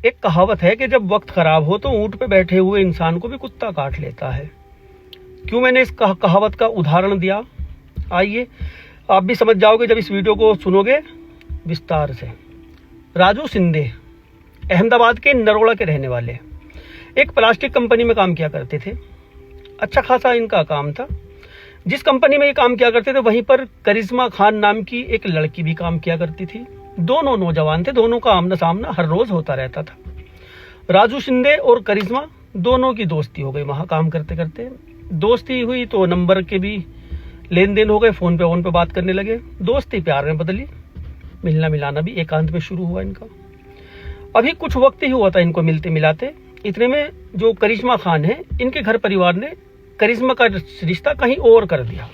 एक कहावत है कि जब वक्त खराब हो तो ऊंट पे बैठे हुए इंसान को भी कुत्ता काट लेता है। क्यों मैंने इस कहावत का उदाहरण दिया, आइए आप भी समझ जाओगे जब इस वीडियो को सुनोगे विस्तार से। राजू शिंदे अहमदाबाद के नरोड़ा के रहने वाले, एक प्लास्टिक कंपनी में काम किया करते थे। अच्छा खासा इनका काम था। जिस कंपनी में ये काम किया करते थे वहीं पर करिश्मा खान नाम की एक लड़की भी काम किया करती थी। दोनों नौजवान थे, दोनों का आमना सामना हर रोज होता रहता था। राजू शिंदे और करिश्मा दोनों की दोस्ती हो गई। वहां काम करते करते दोस्ती हुई तो नंबर के भी लेन देन हो गए, फोन पे बात करने लगे। दोस्ती प्यार में बदली, मिलना मिलाना भी एकांत में शुरू हुआ इनका। अभी कुछ वक्त ही हुआ था इनको मिलते मिलाते। इतने में जो करिश्मा खान है, इनके घर परिवार ने करिश्मा का रिश्ता कहीं और कर दिया।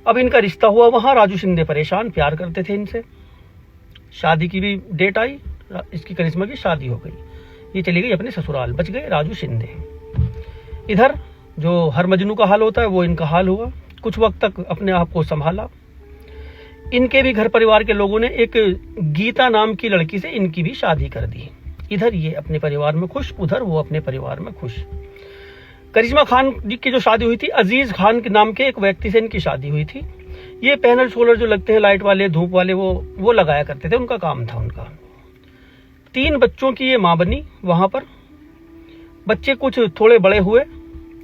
अब इनका रिश्ता हुआ वहां। राजू शिंदे परेशान, प्यार करते थे इनसे। शादी की भी डेट आई, इसकी करिश्मा की शादी हो गई। ये चली गई अपने ससुराल, बच गए राजू शिंदे। इधर जो हर मजनू का हाल होता है वो इनका हाल हुआ। कुछ वक्त तक अपने आप को संभाला। इनके भी घर परिवार के लोगों ने एक गीता नाम की लड़की से इनकी भी शादी कर दी। इधर ये अपने परिवार में खुश, उधर वो अपने परिवार में खुश। करिश्मा खान की जो शादी हुई थी, अजीज खान के नाम के एक व्यक्ति से इनकी शादी हुई थी। ये पैनल सोलर जो लगते हैं लाइट वाले, धूप वाले, वो लगाया करते थे, उनका काम था उनका। 3 बच्चों की ये मां बनी वहां पर। बच्चे कुछ थोड़े बड़े हुए।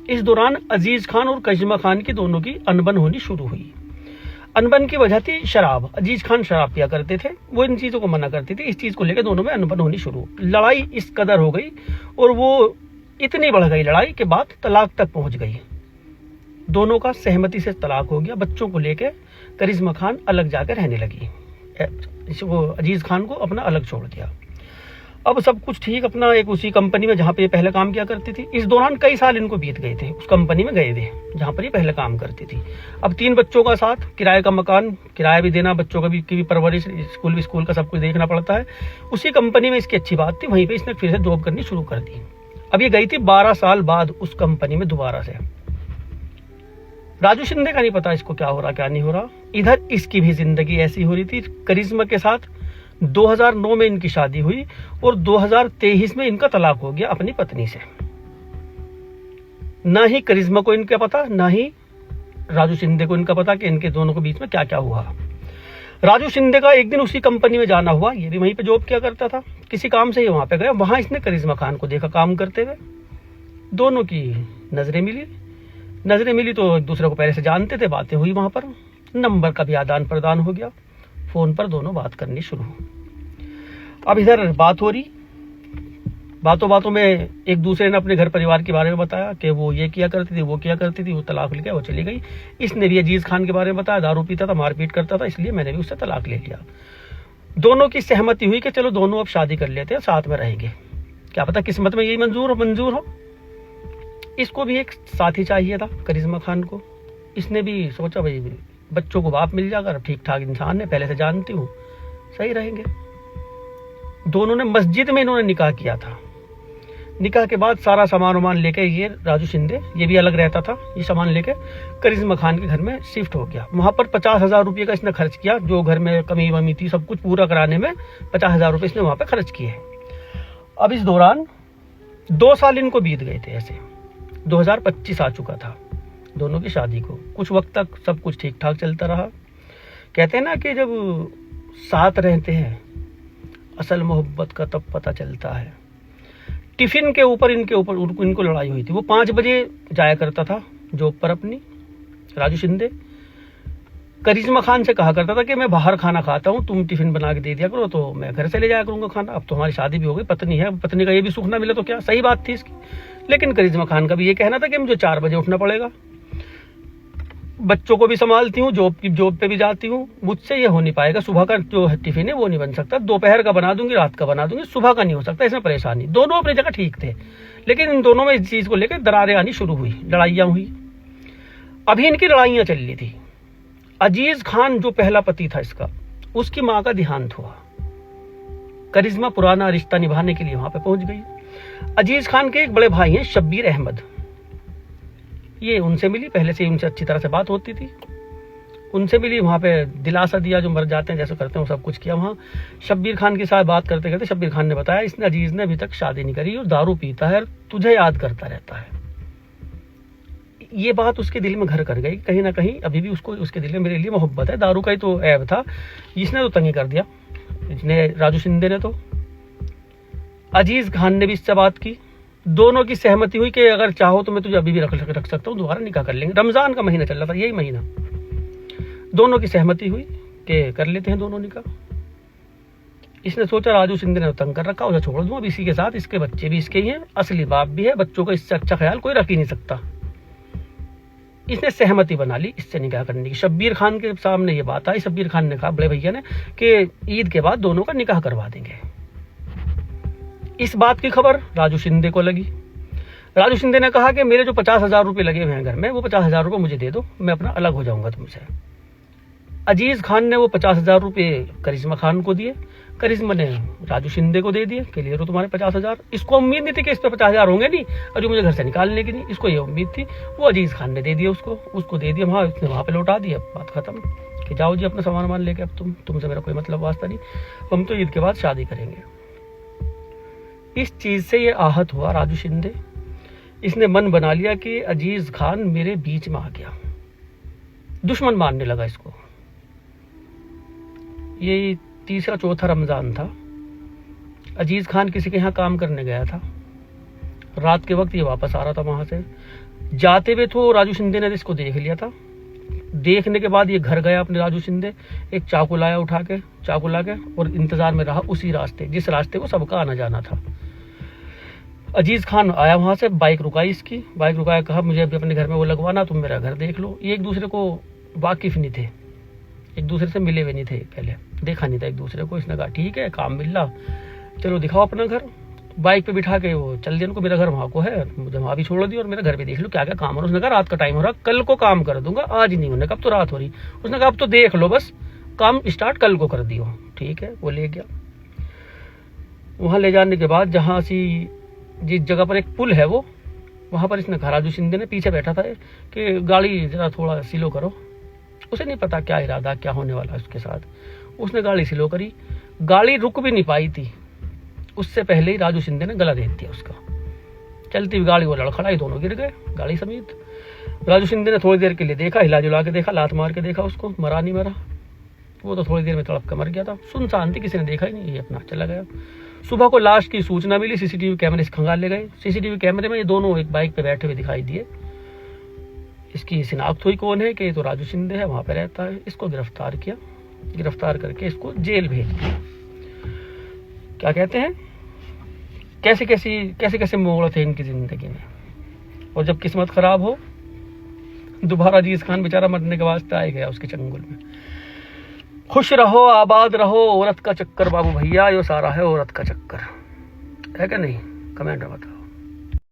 इस दौरान अजीज खान और करिश्मा खान की दोनों की अनबन होनी शुरू हुई। अनबन की वजह थी शराब। अजीज खान शराब पिया करते थे, वो इन चीजों को मना करती थी। इस चीज को लेकर दोनों में अनबन होनी शुरू। लड़ाई इस कदर हो गई और वो इतनी बढ़ गई लड़ाई के बाद तलाक तक पहुंच गई। दोनों का सहमति से तलाक हो गया। बच्चों को लेकर करिश्मा खान अलग जाकर रहने लगी। वो अजीज खान को अपना अलग छोड़ दिया। अब सब कुछ ठीक, अपना एक उसी कंपनी में जहां पे ये पहले काम किया करती थी। इस दौरान कई साल इनको बीत गए थे, उस कंपनी में गए थे जहां पर ये पहले काम करती थी। अब 3 बच्चों का साथ, किराए का मकान, किराया भी देना, बच्चों का की भी परवरिश, स्कूल का सब कुछ देखना पड़ता है। उसी कंपनी में इसकी अच्छी बात थी, वहीं पे इसने फिर से जॉब करनी शुरू कर दी। अब ये गई थी 12 साल बाद उस कंपनी में दोबारा से। राजू शिंदे का नहीं पता इसको क्या हो रहा क्या नहीं हो रहा। इधर इसकी भी जिंदगी ऐसी हो रही थी। करिश्मा के साथ 2009 में इनकी शादी हुई और 2023 में इनका तलाक हो गया अपनी पत्नी से। ना ही करिश्मा को इनका पता, ना ही राजू शिंदे को इनका पता कि इनके दोनों के बीच में क्या क्या हुआ। राजू शिंदे का एक दिन उसी कंपनी में जाना हुआ। ये भी वहीं पे जॉब किया करता था, किसी काम से ही वहां पे गया। वहां इसने करिश्मा खान को देखा काम करते हुए। दोनों की नजरें मिली तो एक दूसरे को पहले से जानते थे। बातें हुई वहां पर, नंबर का भी आदान प्रदान हो गया। फोन पर दोनों बात करनी शुरू। अब इधर बात हो रही, बातों में एक दूसरे ने अपने घर परिवार के बारे में बताया कि वो ये किया करती थी, वो किया करती थी, वो तलाक लेके वो चली गई। इसने भी अजीज खान के बारे में बताया, दारू पीता था, मारपीट करता था, इसलिए मैंने भी उससे तलाक ले लिया। दोनों की सहमति हुई कि चलो दोनों अब शादी कर लेते हैं, साथ में रहेंगे। क्या पता किस्मत में यही मंजूर हो। इसको भी एक साथी चाहिए था करिश्मा खान को। इसने भी सोचा भाई बच्चों को बाप मिल जाकर, ठीक ठाक इंसान है, पहले से जानती हूँ, सही रहेंगे। दोनों ने मस्जिद में इन्होंने निकाह किया था। निकाह के बाद सारा सामान वामान लेके ये राजू शिंदे, ये भी अलग रहता था, ये सामान लेके करिश्मा खान के घर में शिफ्ट हो गया। वहां पर 50,000 रुपये का इसने खर्च किया। जो घर में कमी वमी थी सब कुछ पूरा कराने में 50,000 रुपये इसने वहां पर खर्च किए। अब इस दौरान 2 साल इनको बीत गए थे ऐसे। 2025 आ चुका था दोनों की शादी को। कुछ वक्त तक सब कुछ ठीक ठाक चलता रहा। कहते हैं ना कि जब साथ रहते हैं असल मोहब्बत का तब पता चलता है। टिफिन के ऊपर इनको लड़ाई हुई थी। वो 5 बजे जाया करता था जॉब पर अपनी, राजू शिंदे। करिश्मा खान से कहा करता था कि मैं बाहर खाना खाता हूँ, तुम टिफिन बना के दे दिया करो तो मैं घर से ले जाया करूंगा खाना। अब तो हमारी शादी भी हो गई, पत्नी है, पत्नी का ये भी सुख ना मिले तो क्या, सही बात थी इसकी। लेकिन करिश्मा खान का भी ये कहना था कि मुझे 4 बजे उठना पड़ेगा, बच्चों को भी संभालती हूँ, जॉब पे भी जाती हूँ, मुझसे ये हो नहीं पाएगा। सुबह का जो टिफिन है वो नहीं बन सकता, दोपहर का बना दूंगी, रात का बना दूंगी, सुबह का नहीं हो सकता। इसमें परेशानी। दोनों अपनी जगह ठीक थे, लेकिन इन दोनों में इस चीज को लेकर दरारें आनी शुरू हुई, लड़ाइयां हुई। अभी इनकी लड़ाइयां चल रही थी। अजीज खान जो पहला पति था इसका, उसकी मां का देहांत हुआ। करिश्मा पुराना रिश्ता निभाने के लिए वहां पे पहुंच गई। अजीज खान के एक बड़े भाई हैं शब्बीर अहमद, ये उनसे मिली, पहले से ही उनसे अच्छी तरह से बात होती थी। उनसे मिली, वहाँ पे दिलासा दिया, जो मर जाते हैं जैसे करते हैं वो सब कुछ किया। वहाँ शब्बीर खान के साथ बात करते करते शब्बीर खान ने बताया, इसने अजीज ने अभी तक शादी नहीं करी और दारू पीता है, तुझे याद करता रहता है। ये बात उसके दिल में घर कर गई, कहीं ना कहीं अभी भी उसको उसके दिल में मेरे लिए मोहब्बत है। दारू का ही तो ऐब था, इसने तो तंगी कर दिया, इसने राजू शिंदे ने। तो अजीज खान ने भी इससे बात की, दोनों की सहमति हुई कि अगर चाहो तो मैं तुझे अभी भी रख सकता हूँ, दोबारा निकाह कर लेंगे। रमजान का महीना चल रहा था, यही महीना। दोनों की सहमति हुई कि कर लेते हैं दोनों निकाह। इसने सोचा राजू शिंदे ने तंग कर रखा, उसे छोड़ दूं अब इसी के साथ, इसके बच्चे भी इसके ही हैं, असली बाप भी है, बच्चों का इससे अच्छा ख्याल कोई रख ही नहीं सकता। इसने सहमति बना ली इससे निकाह करने की। शब्बीर खान के सामने ये बात आई, शब्बीर खान ने कहा बड़े भैया ने कि ईद के बाद दोनों का निकाह करवा देंगे। इस बात की खबर राजू शिंदे को लगी। राजू शिंदे ने कहा कि मेरे जो 50,000 रुपये लगे हुए हैं घर में, वो 50,000 रुपये मुझे दे दो, मैं अपना अलग हो जाऊंगा तुमसे। अजीज खान ने वो 50,000 रुपये करिश्मा खान को दिए, करिश्मा ने राजू शिंदे को दे दिए कि ले लो तुम्हारे 50,000। इसको उम्मीद नहीं थी कि इस पे 50,000 होंगे नहीं, और जो मुझे घर से निकालने की नहीं, इसको ये उम्मीद थी। वो अजीज खान ने दे दिया उसको दे दिया, वहाँ उसने वहाँ पे लौटा दिया, बात खत्म कि जाओ जी अपना सामान लेके, अब तुमसे मेरा कोई मतलब वास्ता नहीं, हम तो ईद के बाद शादी करेंगे। इस चीज से ये आहत हुआ राजू शिंदे। इसने मन बना लिया कि अजीज खान मेरे बीच में आ गया, दुश्मन मानने लगा इसको। ये तीसरा चौथा रमजान था, अजीज खान किसी के यहाँ काम करने गया था, रात के वक्त ये वापस आ रहा था वहां से। जाते हुए तो राजू शिंदे ने इसको देख लिया था। देखने के बाद ये घर गया अपने राजू शिंदे, एक चाकू लाया उठा के, चाकू ला के, और इंतजार में रहा उसी रास्ते जिस रास्ते को सबका आना जाना था। अजीज खान आया वहां से, बाइक रुकाई इसकी, बाइक रुकाया, कहा मुझे अभी अपने घर में वो लगवाना, तुम मेरा घर देख लो। ये एक दूसरे को वाकिफ नहीं थे, एक दूसरे से मिले हुए नहीं थे, पहले देखा नहीं था एक दूसरे को। इसने कहा ठीक है, काम मिल रहा, चलो दिखाओ अपना घर। बाइक पे बिठा के वो चल दिया उनको, मेरा घर वहाँ को है, मुझे वहाँ भी छोड़ दिया और मेरा घर भी देख लो क्या क्या काम हो रहा है। उसने कहा रात का टाइम हो रहा, कल को काम कर दूंगा, आज नहीं होने का, अब तो रात हो रही। उसने कहा अब तो देख लो, बस काम स्टार्ट कल को कर दियो। ठीक है, वो ले गया। वहाँ ले जाने के बाद जहाँ सी जिस जगह पर एक पुल है वो, वहाँ पर इसने कहा, राजू शिंदे ने पीछे बैठा था कि गाड़ी जरा थोड़ा स्लो करो। उसे नहीं पता क्या इरादा, क्या होने वाला उसके साथ। उसने गाड़ी स्लो करी, गाड़ी रुक भी नहीं पाई थी, उससे पहले ही राजू शिंदे ने गला दे दिया उसका। चलती हुई गाड़ी वो लड़खड़ाई, दोनों गिर गए गाड़ी समेत। राजू शिंदे ने थोड़ी देर के लिए देखा, हिला जुला के देखा, लात मार के देखा उसको, मरा नहीं मरा। वो तो थोड़ी देर में तड़प कर मर गया था, सुनसान थी, किसी ने देखा ही नहीं, ये अपना चला गया। सुबह को लाश की सूचना मिली, सीसीटीवी कैमरे से खंगाल ले गए। सीसीटीवी कैमरे में ये दोनों एक बाइक पे बैठे हुए दिखाई दिए। इसकी शिनाख्त हुई कौन है कि तो राजू शिंदे है, वहां पे रहता है। इसको गिरफ्तार किया, गिरफ्तार करके इसको जेल भेज दिया। क्या कहते हैं, कैसे कैसे मोड़ थे इनकी जिंदगी में। और जब किस्मत खराब हो, दोबारा अजीज खान बेचारा मरने के वास्ते आ गया उसके चंगुल में। खुश रहो, आबाद रहो, औरत का चक्कर बाबू भैया, यो सारा है औरत का चक्कर, है क्या नहीं? कमेंट में बताओ।